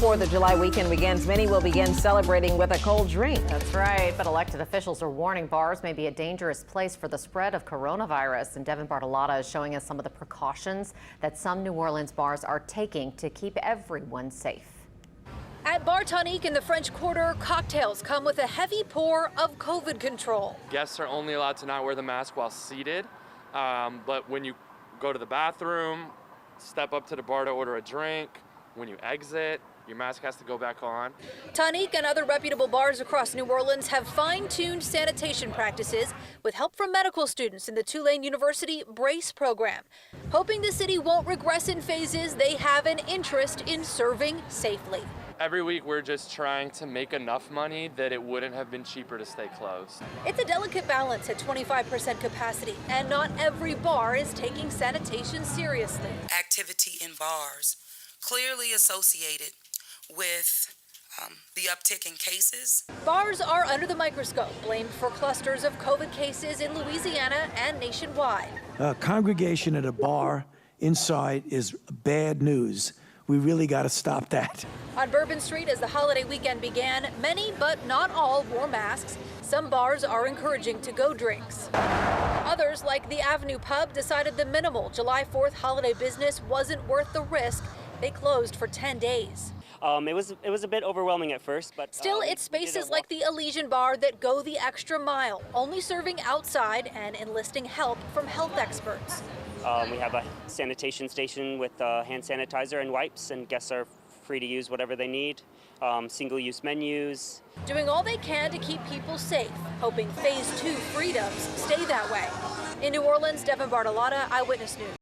4th of July weekend begins. Many will begin celebrating with a cold drink. That's right, but elected officials are warning bars may be a dangerous place for the spread of coronavirus. And Devin Bartolotta is showing us some of the precautions that some New Orleans bars are taking to keep everyone safe. At Bar Tonique in the French Quarter, cocktails come with a heavy pour of COVID control. Guests are only allowed to not wear the mask while seated, but when you go to the bathroom, step up to the bar to order a drink, when you exit, your mask has to go back on. Tonique and other reputable bars across New Orleans have fine-tuned sanitation practices with help from medical students in the Tulane University BRACE program. Hoping the city won't regress in phases, they have an interest in serving safely. Every week we're just trying to make enough money that it wouldn't have been cheaper to stay closed. It's a delicate balance at 25% capacity, and not every bar is taking sanitation seriously. Activity in bars clearly associated with the uptick in cases. Bars are under the microscope, blamed for clusters of COVID cases in Louisiana and nationwide. Congregation at a bar inside is bad news. We really got to stop that. On Bourbon Street, as the holiday weekend began, many but not all wore masks. Some bars are encouraging to-go drinks. Others, like the Avenue Pub, decided the minimal July 4th holiday business wasn't worth the risk. They closed for 10 days. It was a bit overwhelming at first, but still, it's spaces like the Elysian Bar that go the extra mile, only serving outside and enlisting help from health experts. We have a sanitation station with hand sanitizer and wipes, and guests are free to use whatever they need. Single-use menus. Doing all they can to keep people safe, hoping Phase 2 freedoms stay that way. In New Orleans, Devin Bartolotta, Eyewitness News.